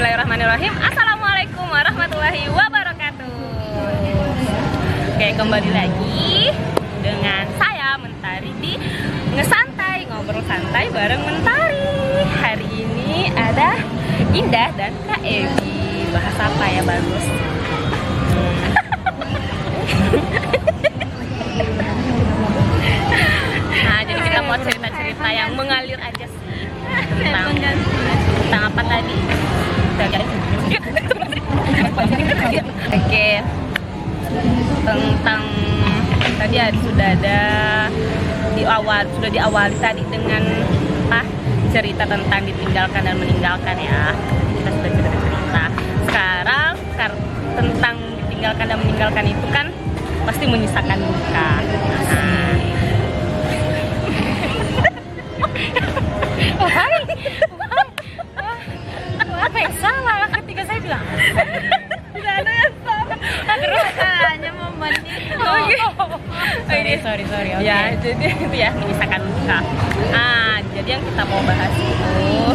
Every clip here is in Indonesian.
Bismillahirrahmanirrahim. Assalamualaikum warahmatullahi wabarakatuh. Oke, kembali lagi dengan saya Mentari di Ngesantai, ngobrol santai bareng Mentari. Hari ini ada Indah dan Kak Evi. Bahas apa ya bagus? Nah, jadi kita mau cerita-cerita yang mengalir aja sih tentang apa tadi? Oke, tentang tadi sudah ada sudah diawali tadi dengan cerita tentang ditinggalkan dan meninggalkan ya. Kita sudah cerita. Sekarang tentang ditinggalkan dan meninggalkan itu kan pasti menyisakan duka. Apa yang salah ketika saya bilang tidak ada yang salah, terus hanya momen itu. Sorry. Okay. Ya, jadi itu ya menyisakan duka. Jadi yang kita mau bahas itu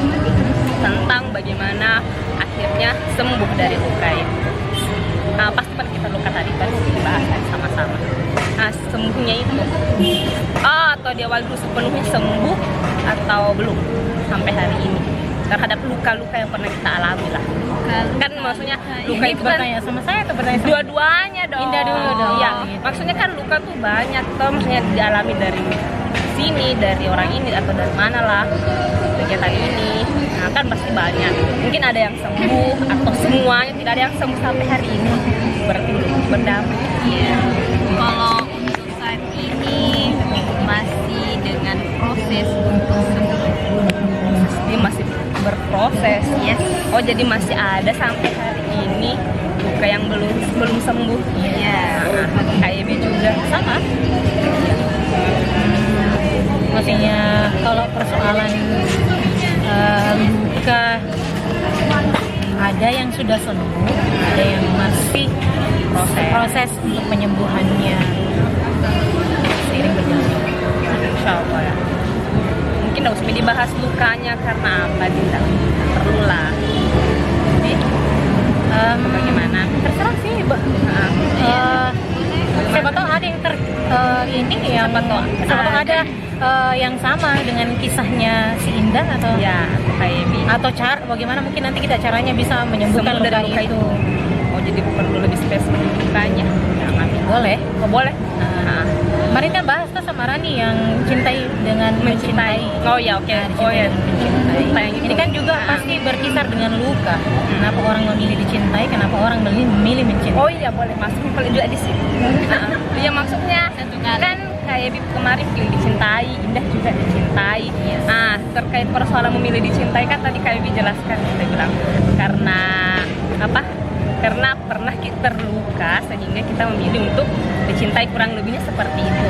tentang bagaimana akhirnya sembuh dari luka itu. Pasti kan kita luka tadi kan dibahas sama-sama. Sembuhnya itu atau di awal dulu sepenuhnya sembuh atau belum sampai hari ini terhadap luka-luka yang pernah kita alami lah. Kan maksudnya luka itu kan bertanya sama saya atau bertanya sama dua-duanya dong. Indah dulu dong. Iya, maksudnya kan luka tuh banyak tuh, maksudnya dialami dari sini, dari orang ini atau dari mana lah kegiatan ini. Nah, kan pasti banyak. Mungkin ada yang sembuh atau semuanya tidak ada yang sembuh sampai hari ini. Berarti belum berdamai. Iya. Kalau untuk saat ini masih dengan proses untuk sembuh. Ini masih berproses. Yes. Oh, jadi masih ada sampai hari ini luka yang belum sembuh. Iya. Kayak Evi juga sama. Maksudnya kalau persoalan luka ada yang sudah sembuh, ada yang masih proses untuk penyembuhannya seiring berjalan. Insya Allah ya. Mungkin nggak usah dibahas lukanya karena apa, tidak perlu lah. Jadi bagaimana? Terserah sih. Siapa tahu ada yang siapa tahu ada yang sama dengan kisahnya si Indah atau ya kayak Evi. Atau bagaimana mungkin nanti kita caranya bisa menyembuhkan luka itu. Oh, jadi perlu lebih spesifik lukanya. Boleh. Oh, boleh. Kemarin kan bahas tuh sama Rani yang cintai dengan mencintai. Oh ya, oke. Oh ya, mencintai. Ini kan juga pasti berkisar dengan luka. Kenapa orang memilih dicintai? Kenapa orang memilih mencintai? Oh iya, boleh masuk kalau juga di sini. Ya maksudnya kan kayak kemarin pilih dicintai, Indah juga dicintai. Yes. Terkait persoalan memilih dicintai kan tadi kayak dijelaskan, kita bilang karena apa? Karena pernah kita terluka sehingga kita memilih untuk dicintai, kurang lebihnya seperti itu.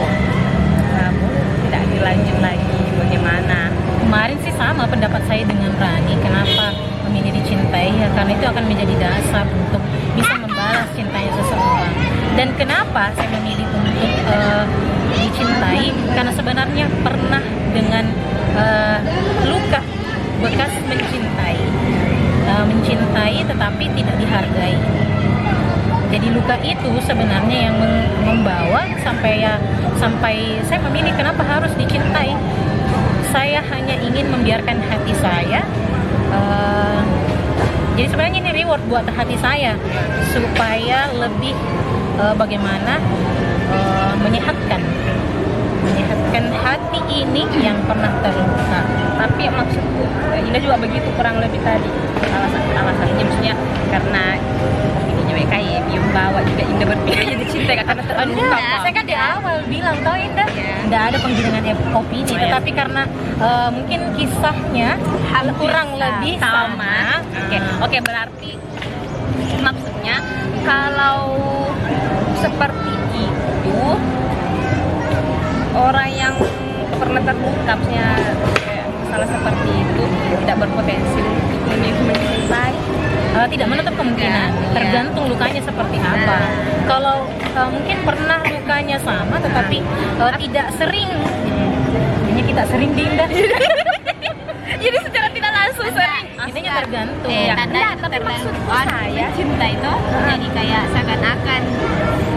Tidak dilanjut lagi bagaimana. Kemarin sih sama pendapat saya dengan Rani. Kenapa memilih dicintai? Ya karena itu akan menjadi dasar untuk bisa membalas cintanya seseorang. Dan kenapa saya memilih untuk dicintai? Karena sebenarnya pernah dengan luka bekas mencintai. Mencintai tetapi tidak dihargai. Jadi luka itu sebenarnya yang membawa sampai saya memilih kenapa harus dicintai. Saya hanya ingin membiarkan hati saya. Jadi sebenarnya ini reward buat hati saya supaya lebih bagaimana menyehatkan hati ini yang pernah terluka. Tapi maksudku Indah juga begitu kurang lebih tadi alasannya, maksudnya karena ini kayak yang bawa juga Indah berpikir dicintai karena terluka. Saya kan di awal bilang tau Indah tidak ada penggiringan opini, tetapi karena mungkin kisahnya kurang lebih sama. Oke, berarti maksudnya kalau seperti itu orang yang pernah terluka, maksudnya salah seperti itu tidak berpotensi untuk mencintai. Tidak menutup kemungkinan, tergantung lukanya seperti apa. Kalau mungkin pernah lukanya sama tetapi tidak sering, hanya kita sering Dinda. Jadi secara tidak langsung sering. Intinya tergantung. Tanda Enggak, itu tapi terlalu maksudku saya cinta itu jadi kayak seakan-akan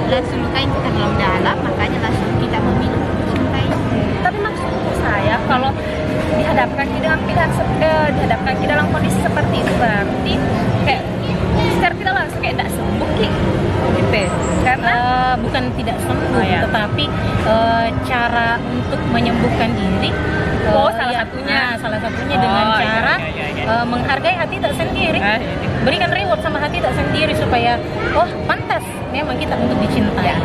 langsung lukain kita dalam dalam, makanya langsung kita memilih cintai. tapi maksudku saya kalau dihadapkan kita dalam dihadapkan kita dalam kondisi seperti itu berarti kayak secara tidak langsung kayak tidak sembuh gitu ya. Karena Bukan tidak sembuh, Oh, ya. tetapi cara untuk menyembuhkan diri. salah satunya. Salah satunya dengan Oh, iya, cara iya. menghargai hati tak sendiri. Berikan reward sama hati tak sendiri supaya pantas memang kita untuk dicintai.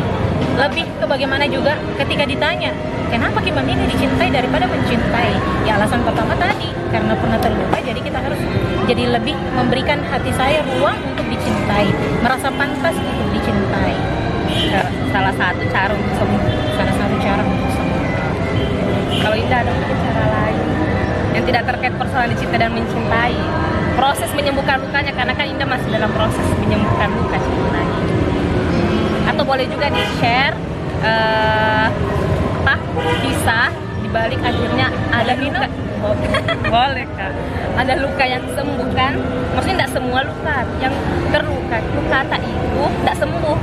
Lebih ke bagaimana juga ketika ditanya kenapa kita memilih dicintai daripada mencintai, ya alasan pertama tadi karena pernah terluka, jadi kita harus jadi lebih memberikan hati saya ruang untuk dicintai, merasa pantas untuk dicintai. salah satu cara untuk sembuh. Salah satu cara untuk sembuh. Kalau Indah ada mungkin cara lain yang tidak terkait persoalan dicintai dan mencintai. Proses menyembuhkan lukanya, karena kan Indah masih dalam proses menyembuhkan luka sebenarnya. Atau boleh juga di-share kisah dibalik akhirnya ada luka. Boleh Kak. Ada luka yang disembuhkan. Maksudnya tidak semua luka yang terluka. Luka tak itu tidak sembuh.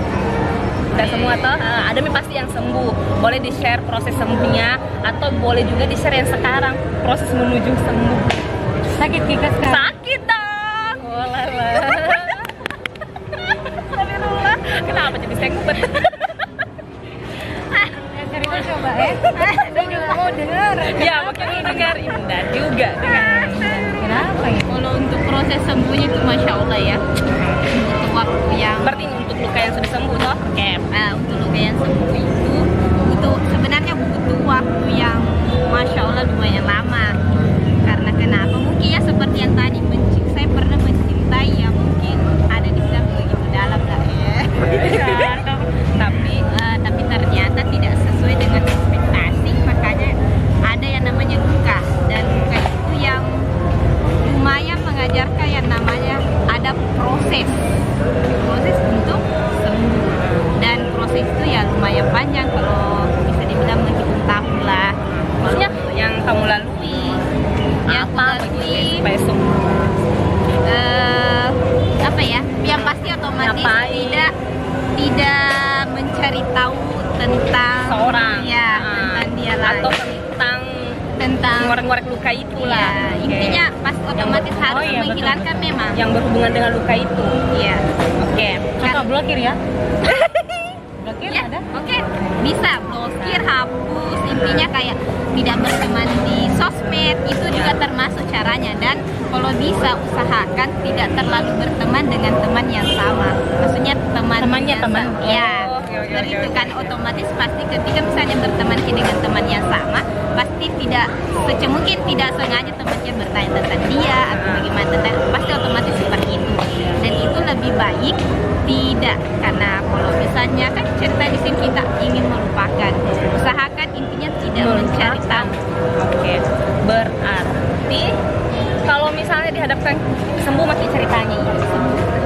Tidak semua toh. Ada pasti yang sembuh. Boleh di-share proses sembuhnya, atau boleh juga di-share yang sekarang proses menuju sembuh. Sakit Kika sekarang? Sakit dong. Astagfirullah. Kenapa jadi sengkut? Cerita coba saya juga mau dengar. Ya, makin lu dengar Indah juga dengan Kenapa ya? Kalau untuk proses sembuhnya itu masya Allah ya, butuh waktu yang berarti ini untuk luka yang sudah sembuh toh? Oke. untuk luka yang sembuh itu sebenarnya butuh waktu yang masya Allah lumayan lama. Karena kenapa? Mungkin ya seperti yang tadi saya pernah mencintai ya, mungkin ada di dalam begitu dalam lah ya. Tapi ternyata tidak sesuai dengan ekspektasi, makanya ada yang namanya luka, dan luka itu yang lumayan mengajarkan yang namanya ada proses untuk sembuh, dan proses itu ya lumayan panjang, kalau bisa dibilang menghitung tahun lah. Maksudnya yang kamu lalui Yang apa aku lalui, begitu supaya sembuh? apa ya? Yang pasti otomatis Ngapain? tidak mencari tahu tentang Seorang. ya, tentang dia lagi, Atau tentang ngorek-ngorek luka itu ya, lah. intinya pas otomatis ber- harus oh iya, menghilangkan betul. memang. Yang berhubungan dengan luka itu. Iya. Oke. Kakak blokir ya? Blokir Ya, ada? oke. Bisa blokir, hapus, intinya kayak tidak berteman di sosmed, itu juga termasuk caranya. Dan kalau bisa usahakan tidak terlalu berteman dengan teman yang sama. Maksudnya Temannya yang teman. sama. Ya, Oke, seperti itu oke. kan otomatis pasti ketika misalnya berteman dengan teman yang sama, pasti tidak mungkin tidak sengaja temannya bertanya tentang dia atau bagaimana tentang, pasti otomatis seperti itu. Dan itu lebih baik tidak, karena kalau misalnya kan cerita di sini kita ingin melupakan, usahakan intinya tidak mencari tahu. Oke. Berarti kalau misalnya dihadapkan sembuh masih ceritanya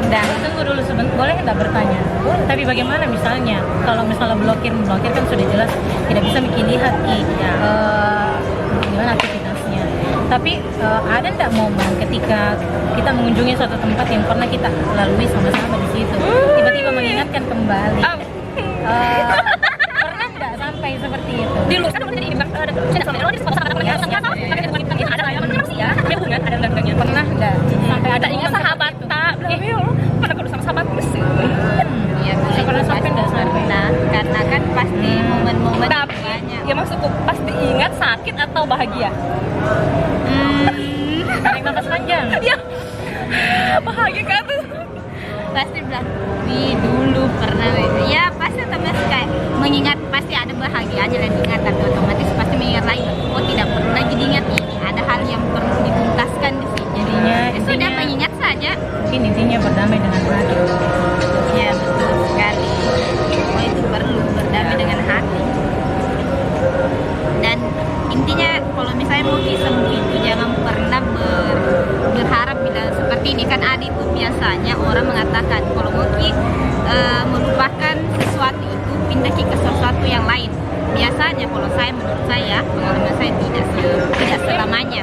Dan tunggu dulu sebentar, boleh nggak bertanya? Tapi bagaimana misalnya kalau misalnya blokir kan sudah jelas tidak bisa bikin lihat gimana aktivitasnya. Tapi ada nggak momen ketika kita mengunjungi suatu tempat yang pernah kita lalui sama-sama di situ, tiba-tiba mengingatkan kembali? Pernah nggak sampai seperti itu? di luar kan udah jadi tidak sama ada hubungan ada undang-undangnya. Pernah nggak sampai ada Ingat momen sahabat seperti itu? tak pernah kalau sama sahabat sih. Ya, Saya pernah sampai nggak sampai? Nah, karena kan pasti momen-momen Tapi banyak. ya maksudku pas diingat sakit atau bahagia? Tarik nafas panjang. Ya bahagia kan tuh. Pasti bilang, wih dulu pernah, ya pasti otomatis kayak mengingat, pasti ada bahagianya dan diingat, tapi otomatis pasti mengingat lagi, oh tidak perlu lagi diingat ini, ada hal yang perlu dituntaskan di sini. Jadinya Sudah intinya mengingat saja. mungkin intinya berdamai dengan hati. Ya betul sekali. Oh itu perlu berdamai dengan hati. Dan intinya kalau misalnya mau disembuh itu jangan pernah berharap bila seperti ini, kan ada itu biasanya orang mengatakan kalau mau melupakan sesuatu itu pindah ke sesuatu yang lain. Biasanya kalau saya, menurut saya, pengalaman saya tidak selamanya.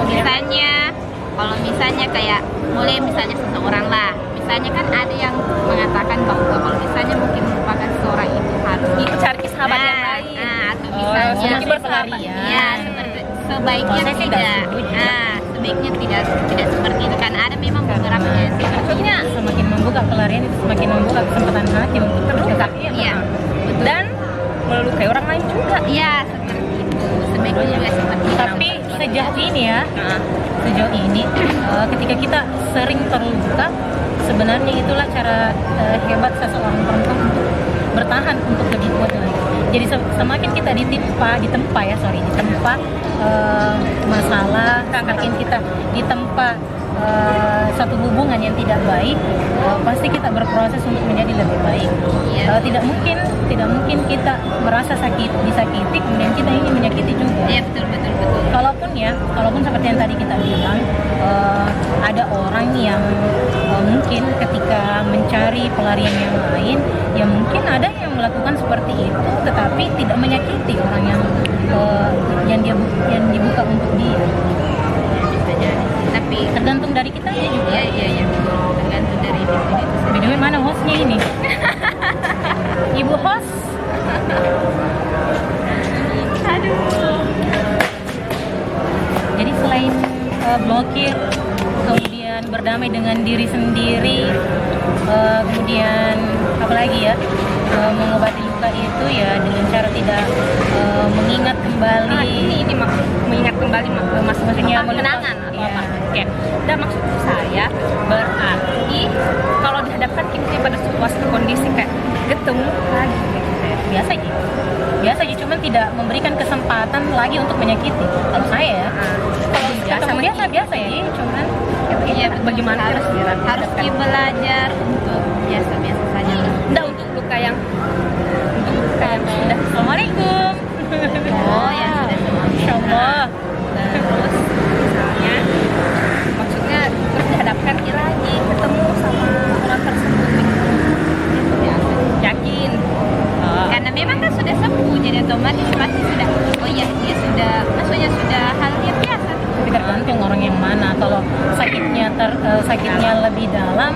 Misalnya kalau misalnya kayak boleh misalnya seseorang lah, misalnya kan ada yang mengatakan bahwa kalau misalnya mungkin merupakan seseorang itu harus Cari sahabat yang lain. atau misalnya seperti bersahabat. ya seperti sebaiknya Saya sih nggak tidak, setuju. sebaiknya tidak seperti itu karena ada memang beberapa yang seperti Maksudnya Semakin membuka pelarian itu semakin membuka kesempatan hati untuk terluka. iya betul. dan melukai orang lain juga. Iya seperti itu, sebaiknya juga seperti itu. Tapi sejauh ini ya, Nah, sejauh ini ketika kita sering terluka, sebenarnya itulah cara hebat seseorang perempuan untuk bertahan untuk lebih kuat lagi. Jadi semakin kita ditempa masalah, semakin kita ditempa satu hubungan yang tidak baik, pasti kita berproses untuk menjadi lebih baik. Iya. Tidak mungkin kita merasa disakiti kemudian kita ingin menyakiti juga. Iya betul. Kalaupun seperti yang tadi kita bilang, ada orang yang mungkin ketika mencari pelarian yang lain, ya mungkin ada yang melakukan seperti itu, tetapi tidak menyakiti orang yang dibuka untuk dia. Bisa jadi. Tapi Tergantung dari kita juga. iya betul. Tergantung dari individu itu sendiri. By the way, mana hostnya ini? Ibu host. Aduh. Jadi selain blokir, kemudian berdamai dengan diri sendiri, kemudian apalagi ya, mengobati luka itu ya dengan cara tidak mengingat kembali. ini mengingat kembali maksudnya kenangan atau Iya. apa? Oke. Dan maksud saya berarti kalau dihadapkan kita pada suatu kondisi kayak ketemu lagi gitu ya. Biasa aja, cuman tidak memberikan kesempatan lagi untuk menyakiti. Kalau saya ya, kalau ketemu biasa aja, cuman Iya, bagaimana harus belajar untuk biasa-biasa saja. Enggak untuk luka yang sudah. Assalamualaikum. Oh ya sudah semua. Insya Allah. Terus misalnya maksudnya terus dihadapkan lagi ketemu sama orang tersebut biasa yakin Karena memang kan sudah sembuh, jadi otomatis pasti sudah. Oh iya, dia sudah, maksudnya sudah hal yang biasa. Tapi tergantung orang yang mana. Kalau sakitnya lebih dalam,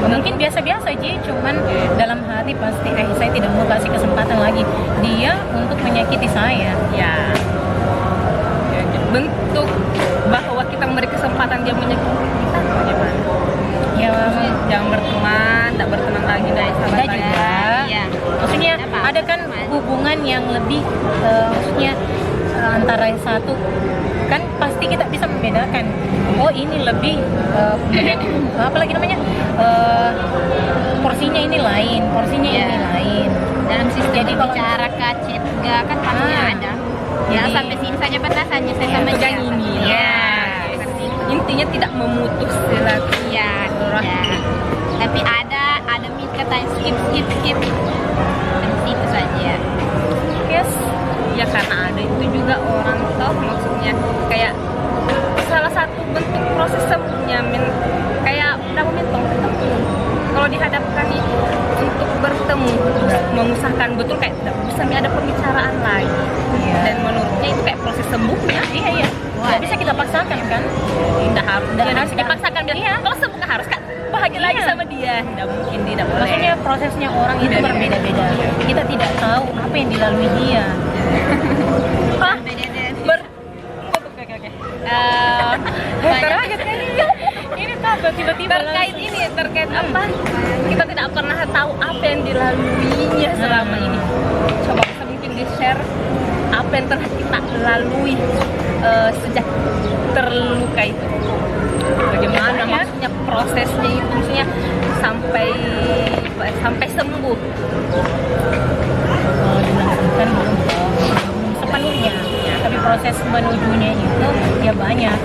mungkin biasa-biasa aja, cuman dalam hati pasti saya tidak mau kasih kesempatan lagi dia untuk menyakiti saya. ya bentuk bahwa kita memberi kesempatan dia menyakiti kita bagaimana Ya, jangan berteman, tak berteman lagi dari sahabat ada juga. Iya. Maksudnya Apa? ada kan hubungan yang lebih maksudnya antara yang satu kan pasti kita bisa membedakan. Oh ini lebih apalagi namanya porsinya ini lain, porsinya Iya. ini lain. Dalam sistem Jadi kalau- bicara chat enggak kan pasti ada. Ya Jadi- sampai sini saja batasannya saya sama Pegang dia. ini Ya. seperti itu. Intinya tidak memutus silaturahmi. Iya, tidak. Tapi ada kata skip. Dan itu saja. Yes, ya karena ada itu juga orang toh maksudnya kayak salah satu bentuk proses sembuhnya kayak udah memintong ketemu. Kalau dihadapkan nih untuk bertemu terus mengusahakan betul kayak bisa ada pembicaraan lagi. Iya. Dan menurutnya itu kayak proses sembuhnya. Iya. Nggak bisa kita paksakan kan? Tidak harus. Nggak Tidak harus, harus dipaksakan biar Iya. kalau sembuh nggak harus kan bahagia lagi Iya. sama dia. Tidak mungkin, tidak boleh. Maksudnya prosesnya orang itu berbeda-beda. Kita tidak tahu apa yang dilalui dia. Hah? Beda-beda. Oke. Kaget kan ini apa tiba-tiba terkait apa? Kita tidak pernah tahu apa yang dilaluinya selama ini. Coba bisa mungkin di-share apa yang telah kita lalui sejak terluka itu. Bagaimana maksudnya prosesnya itu, maksudnya sampai sembuh. Kalau dilakukan belum sepenuhnya, tapi proses menujunya itu ya banyak.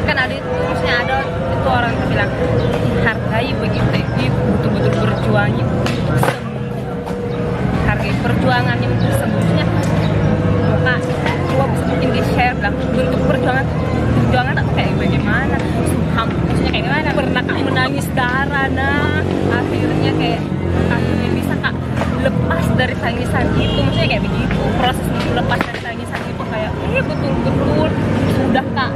Kan ada itu, maksudnya ada itu orang yang bilang hargai begitu, betul-betul berjuangnya untuk sembuh. Hargai perjuangannya untuk sembuhnya. Maka coba bisa mungkin di-share bilang bentuk perjuangan tak kayak bagaimana, maksudnya kayak gimana, pernah kak menangis darah, akhirnya bisa kak lepas dari tangisan itu, maksudnya kayak begitu proses untuk lepas dari tangisan itu kayak betul-betul sudah kak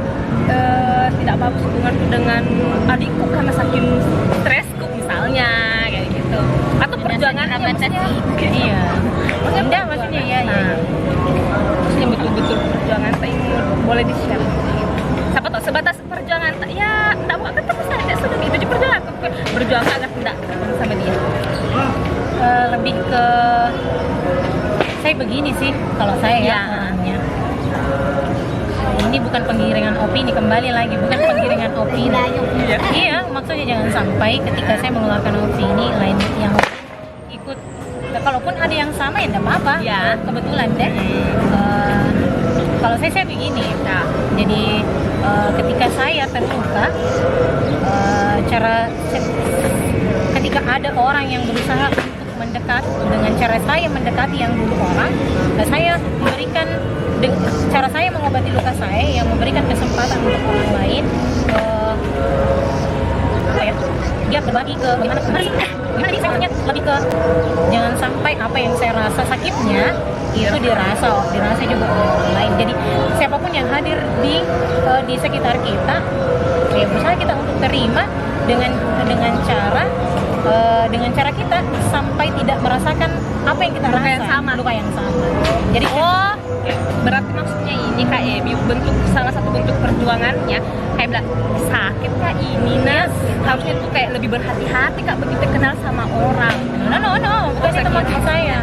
tidak bagus hubunganku dengan adikku karena saking stresku misalnya kayak gitu, atau perjuangannya maksudnya Iya. Enggak maksudnya ya. maksudnya betul-betul perjuangan tak boleh di-share gitu. Siapa tahu sebatas perjuangan tak ya tak mau ketemu saja sudah gitu aja perjuangan berjuang agar tidak ketemu sama dia. Lebih ke saya begini sih kalau saya ya Ya. orangnya. Ini bukan penggiringan opini, kembali lagi bukan penggiringan opini. Iya, maksudnya jangan sampai ketika saya mengeluarkan opini lain yang ikut, kalaupun ada yang sama ya enggak apa-apa. Ya. Kebetulan deh. Kalau saya begini. Nah, Jadi ketika saya terluka, ketika ada orang yang berusaha untuk mendekat dengan cara saya mendekati yang dulu orang, saya memberikan cara saya mengobati luka saya yang memberikan kesempatan untuk orang lain, apa ya? Dia berbagi ke gimana sih? Gimana sih saya lebih ke jangan sampai apa yang saya rasa sakitnya itu dirasa juga oleh orang lain. Jadi siapapun yang hadir di sekitar kita, ya berusaha kita untuk terima dengan cara kita sampai tidak merasakan apa yang kita Luka rasa, yang sama. luka yang sama. Jadi berarti maksudnya ini kak Ebi bentuk salah satu bentuk perjuangannya kayak bilang sakit kak ini Nas, harusnya tuh kayak lebih berhati-hati kak begitu kenal sama orang. no, bukan itu maksud saya.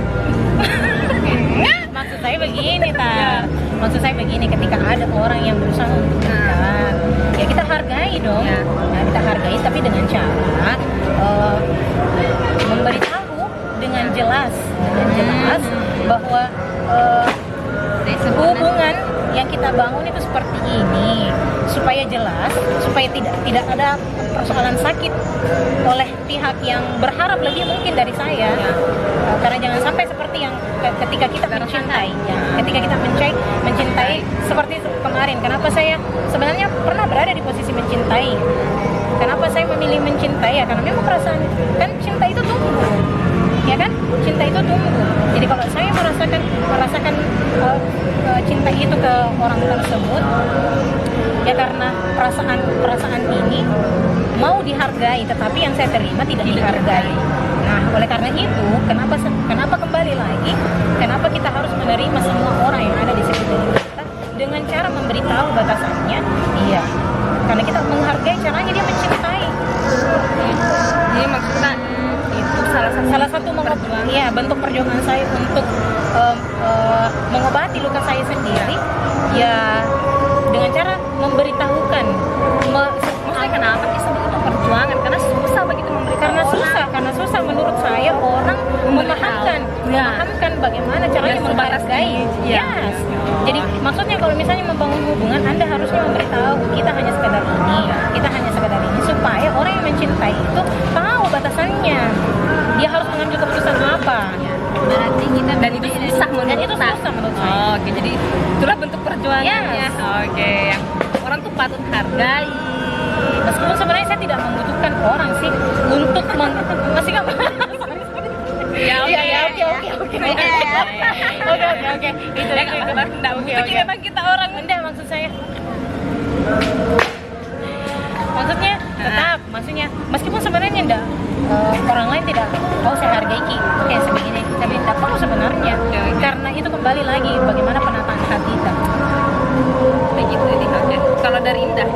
Maksud saya begini, maksud saya begini, ketika ada orang yang berusaha untuk dekat, ya kita hargai dong. Ya. Nah, kita hargai tapi dengan cara memberitahu dengan jelas bahwa hubungan yang kita bangun itu seperti ini, supaya jelas, supaya tidak ada persoalan sakit oleh pihak yang berharap lebih mungkin dari saya. Karena jangan sampai seperti yang ketika kita mencintai, ketika kita mencintai seperti kemarin. Kenapa saya sebenarnya pernah berada di posisi mencintai? Kenapa saya memilih mencintai? Ya karena memang perasaan kan cinta itu tumbuh, ya kan? Cinta itu tumbuh. Jadi kalau saya merasakan cinta itu ke orang tersebut, ya karena perasaan ini mau dihargai, tetapi yang saya terima tidak dihargai. Nah, oleh karena itu, kenapa kembali lagi? Kenapa kita harus menerima semua orang yang ada di sekitar kita dengan cara memberitahu batasannya? Iya, karena kita menghargai caranya dia mencintai. Jadi maksudnya itu salah satu bentuk perjuangan saya untuk mengobati luka saya sendiri, ya dengan cara memberitahukan. Maksudnya kenapa disebut itu perjuangan? Karena susah begitu memberikan Karena susah menurut saya orang memahamkan bagaimana caranya menghargai. Yes. Jadi maksudnya kalau misalnya membangun hubungan, Anda harusnya memberitahu kita hanya sekadar ini supaya orang yang mencintai itu tahu batasannya. Dia harus mengambil keputusan apa. Berarti kita dan itu susah menurut saya. Oke, jadi itulah bentuk perjuangannya. Yes. Oke, yang orang tuh patut hargai. Meskipun sebenarnya saya tidak membutuhkan orang sih untuk masih nggak Oke. Itu. Memang kita orang Enggak, maksud saya. Maksudnya meskipun sebenarnya enggak orang lain tidak saya hargai Ki. Oke, sebegini. Tapi tidak perlu sebenarnya. Karena itu kembali lagi bagaimana penataan hati kita. Begitu dihargai. Kalau dari Indah,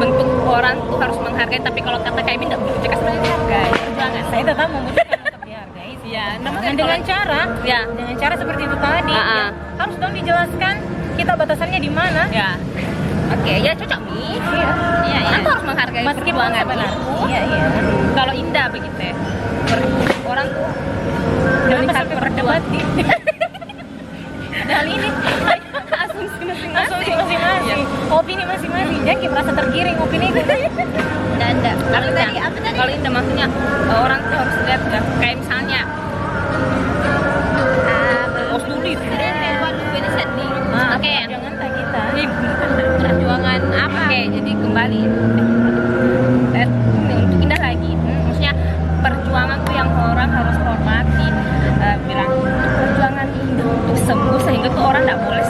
bentuk orang tuh harus menghargai, tapi kalau kata kayak Indah membutuhkan sebenarnya dihargai. Perjuangan. Saya tetap membutuhkan untuk dihargai sih. Ya, dengan cara seperti itu tadi. Ya, harus dong dijelaskan kita batasannya di mana. Ya. Oke, ya cocok nih. Iya. Aku harus menghargai perjuangan sebenarnya. Iya. Kalau Indah begitu ya. Orang tuh kenapa sampai berdebat di hal ini? asumsi masing-masing. Opini masing-masing. Jadi merasa tergiring opini itu. Enggak. Kalau Indah maksudnya orang tuh harus lihat kan, kayak misalnya sulit. Oke. Jangan tak kita. Perjuangan apa? Oke, jadi kembali untuk Indah lagi. Maksudnya perjuangan tuh yang orang harus hormati. Bilang perjuangan Indah untuk sembuh sehingga tuh orang nggak boleh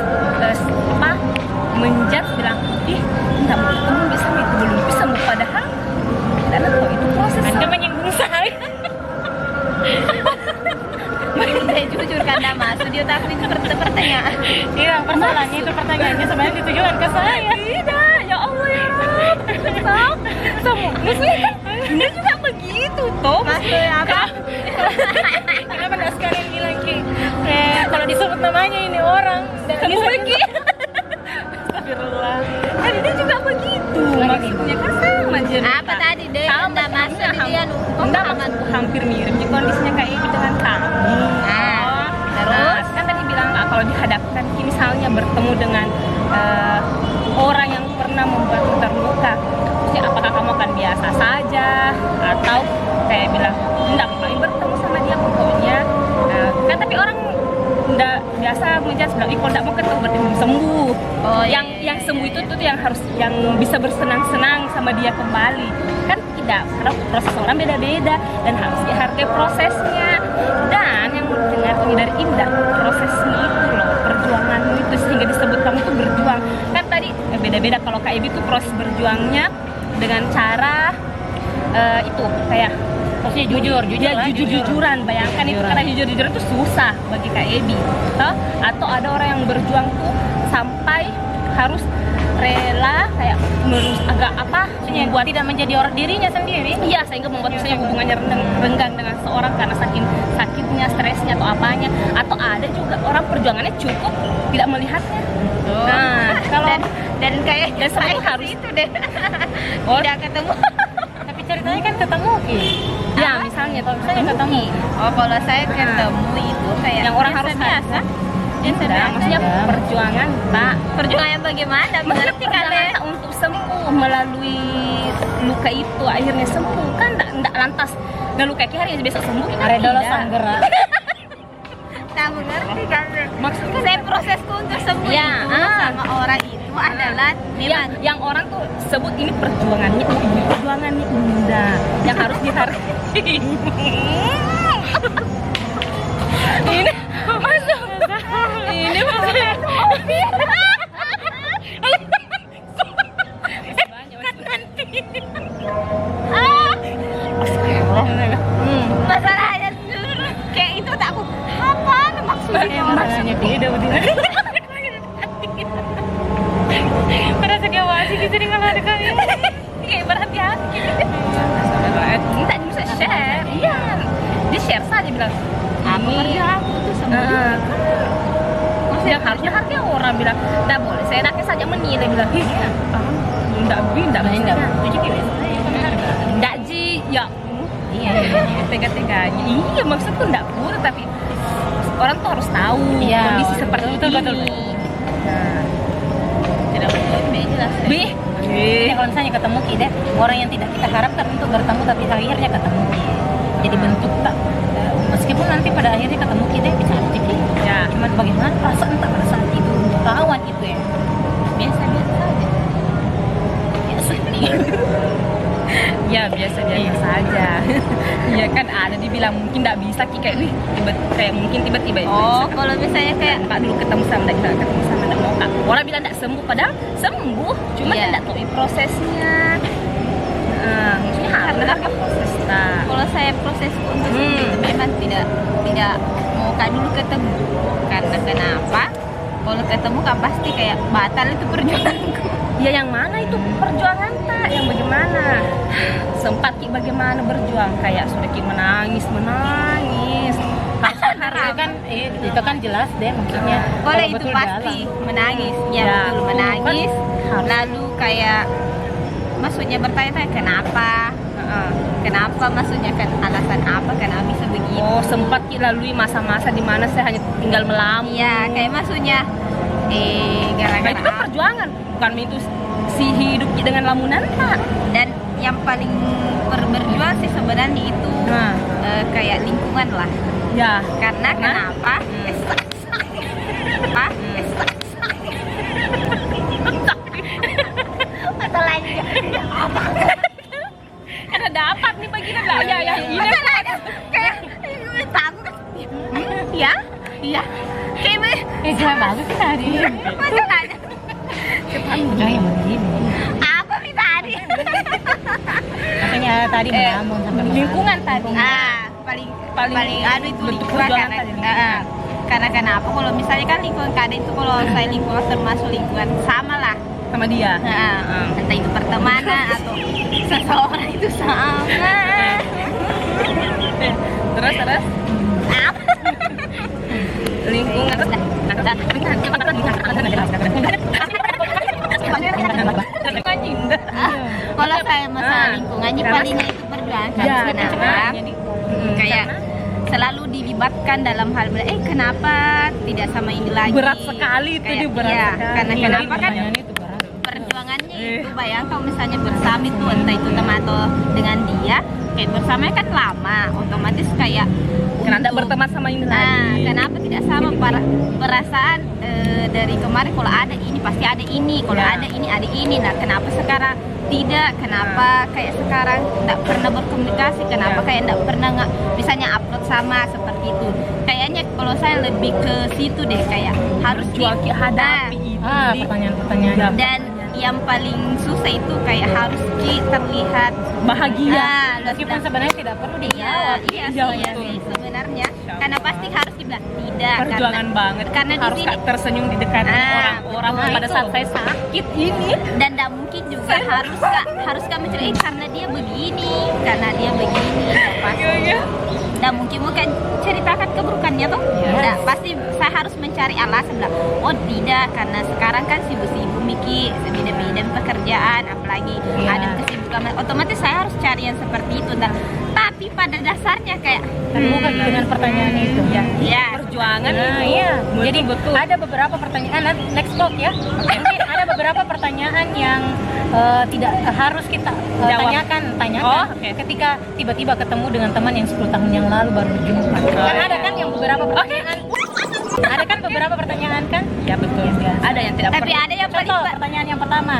Dia juga begitu toh. Maksudnya apa? Kenapa nggak sekalian bilang Ki? Kalau disebut namanya ini orang nggak Kamu bisa lagi. Astagfirullah. Kan dia juga begitu. Maksudnya kan sama aja. Apa tadi deh? Sama Nggak masuk di dia Enggak, hampir mirip di kondisinya kayak Ebi dengan kamu. Nah, Terus kan tadi bilang kalau dihadapkan misalnya bertemu dengan orang yang pernah membuatmu terluka, ya apakah kamu akan biasa saja atau kayak bilang enggak paling bertemu sama dia pokoknya. Kan tapi orang enggak biasa menjudge bilang, kalau enggak mau ketemu berarti belum sembuh. Oh, yang iya. sembuh itu tuh yang harus yang bisa bersenang-senang sama dia kembali. Kan tidak, karena proses orang beda-beda dan harus dihargai prosesnya. Dan yang mau dengar ini dari Indah, prosesnya itu loh, perjuanganmu itu sehingga disebut kamu tuh berjuang. Kan tadi beda-beda, kalau Kak Ebi tuh proses berjuangnya dengan cara itu kayak Maksudnya jujur lah, jujur-jujuran. Bayangkan itu, Jujuran. karena jujur-jujuran itu susah bagi Kak Ebi, toh? Atau ada orang yang berjuang tuh sampai harus rela kayak agak apa buat tidak menjadi orang dirinya sendiri. iya, sehingga membuat misalnya hubungannya renggang dengan seorang karena saking sakitnya, stresnya atau apanya. Atau ada juga orang perjuangannya cukup tidak melihatnya. Nah, kalau dan kayak dan semua saya harus itu deh. Oh. Tidak ketemu. Tapi ceritanya kan ketemu Ki. ya misalnya kalau misalnya ketemu Oh, kalau saya ketemu itu kayak yang orang harus biasa. Tidak, maksudnya aja. perjuangan tak Perjuangan yang bagaimana? Mengerti perjuangan kalian? tak untuk sembuh melalui luka itu akhirnya sembuh kan tidak lantas nggak luka hari ini besok sembuh kan Are dolo tidak. sanggera. Tak mengerti kalian. Maksudnya Saya prosesku untuk sembuh Ya, itu sama orang itu adalah ya, yang orang tuh sebut ini perjuangannya Indah yang harus dihargai. Ini masuk. Ini maksudnya. Kan nanti. masalahnya kayak itu tak aku apa maksudnya orang Masalahnya beda betina. Pada sedia wasi gitu dengan ada kami. Kayak berhati-hati. Minta bisa share. Iya. Dia share saja bilang. apa kerja aku tuh sembuh. Yang harusnya harga orang bilang, tidak boleh. Saya enaknya saja menilai bilang, tidak ji, ya. Iya. Tega-teganya. Iya, maksudku tidak pun, tapi orang tuh harus tahu Iya, kondisi seperti betul. ini. Nah, tidak boleh jelas. Ya, kalau misalnya ketemu Ki deh, orang yang tidak kita harapkan untuk bertemu tapi akhirnya ketemu Ki. Jadi bentuk tak meskipun nanti pada akhirnya ketemu Ki deh cantik Ki. Ya. Cuma bagaimana perasaan tak pada saat itu untuk lawan itu ya. Biasa-biasa aja. Ya sedih. Ya biasa-biasa saja. Iya kan ada dibilang mungkin tidak bisa Ki kayak kayak mungkin tiba-tiba itu. Oh, kalau misalnya kayak Pak dulu ketemu sama tidak ketemu sama tidak mau Kak. Orang bilang tidak sembuh padahal sembuh, cuma Iya. tidak tahu prosesnya. Maksudnya harus apa proses tak. kalau saya prosesku untuk sembuh itu memang tidak mau kak dulu ketemu karena kenapa? Kalau ketemu kan pasti kayak batal itu perjuanganku. Ya yang mana itu perjuangan tak? Yang bagaimana? Sempat Ki bagaimana berjuang kayak sudah Ki menangis. Itu kan jelas deh maksudnya. Kalau Kalau itu betul pasti dalam. menangis, ya, Ya, betul menangis. harus. Lalu kayak maksudnya bertanya-tanya kenapa? Kenapa maksudnya kan alasan apa kenapa bisa begitu? Oh sempat Ki lalui masa-masa di mana saya hanya tinggal melamun. Iya, kayak maksudnya Nah, gara-gara itu kan perjuangan, bukan itu si hidup Ki dengan lamunan tak. dan yang paling berjuang sih sebenarnya itu Nah, kayak lingkungan lah. ya. Karena kenapa? Apa? Masalahnya Karena dapat nih bagian lah. Ya, ini. masalahnya kayak takut. Ya, iya. Kayak Jangan bagus sih tadi. masalahnya Jangan yang begini. apa nih tadi? Makanya tadi melamun sampai Lingkungan tadi. Paling anu itu bentuk lingkungan perjuangan karena tadi. karena kenapa kalau misalnya kan lingkungan kada itu kalau saya lingkungan termasuk lingkungan sama lah. Sama dia. Entah itu pertemanan atau seseorang itu itu sama. Terus lingkungan Kalau saya masalah lingkungannya palingnya itu berberangkat Ya, kenapa? jadi Kayak selalu dilibatkan dalam hal kenapa tidak sama ini lagi? berat sekali itu Kayak, dia berat iya, sekali. karena Iya, kenapa kan Pertanyaan itu berat. perjuangannya itu bayang kalau misalnya bersama itu entah itu teman atau dengan dia kayak bersama kan lama otomatis kayak Karena tidak untuk- berteman sama ini Nah, lagi. kenapa tidak sama perasaan dari kemarin kalau ada ini pasti ada ini, kalau Ya. ada ini ada ini. Nah, kenapa sekarang tidak? Kenapa kayak sekarang tidak pernah berkomunikasi? Kenapa Ya. kayak tidak pernah misalnya upload sama seperti itu? Kayaknya kalau saya lebih ke situ deh kayak harus hadapi itu. Pertanyaan-pertanyaan. dan yang paling susah itu kayak harus terlihat Bahagia. Nah, Meskipun sebenarnya tidak perlu Iya, dijawab. iya Iya, sih, iya betul. sih sebenarnya. Karena pasti harus dibilang tidak. Perjuangan banget. Karena di harus sini tersenyum di dekat Ah, orang-orang betul. pada saat saya sakit ini. dan tidak mungkin juga harus kami cerita karena dia begini, karena dia begini. Ya, pasti. Iya. Dan mungkin bukan ceritakan keburukannya tuh. Yes. Nah, pasti saya harus mencari alasan bilang, oh tidak, karena sekarang kan sibuk-sibuk Miki, beda-beda pekerjaan, apalagi Iya. ada kesibukan. Otomatis saya harus cari yang seperti itu. Dan tapi pada dasarnya kayak Terbuka dengan pertanyaan itu. Ya. ya Perjuangan Nah, itu. iya. Betul, Jadi betul. ada beberapa pertanyaan. Next talk ya. Nanti ada beberapa pertanyaan yang tidak harus kita Jawab. tanyakan Oh, oke. ketika tiba-tiba ketemu dengan teman yang 10 tahun yang lalu baru berjumpa. Kan ada kan yang beberapa pertanyaan. Ada kan beberapa pertanyaan kan? Ya betul. Ada yang tidak tapi ada yang paling Contoh pertanyaan yang pertama.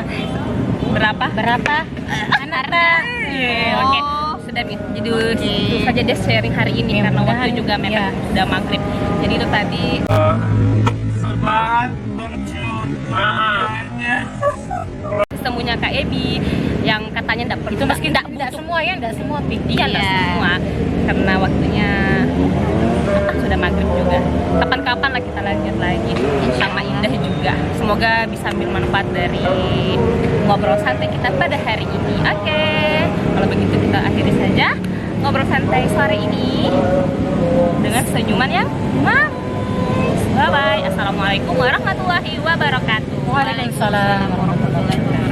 berapa? Berapa anak? Iya, Oh. oke. Sudah Mi. Jadi itu saja deh sharing hari ini Ya, karena waktu mudah-mudahan, juga memang ya. sudah maghrib. Jadi itu tadi Semangat perjuangannya. temunya Kak Ebi yang katanya tidak perlu Itu meski tidak tidak semua ya, tidak semua Pi. Iya, nggak Iya. semua karena waktunya sudah maghrib juga. Kapan-kapan lah kita lanjut lagi sama Indah juga. Semoga bisa ambil manfaat dari ngobrol santai kita pada hari ini. Oke, kalau begitu kita akhiri saja ngobrol santai sore ini dengan senyuman yang manis. Bye bye. Assalamualaikum warahmatullahi wabarakatuh. Waalaikumsalam warahmatullahi wabarakatuh.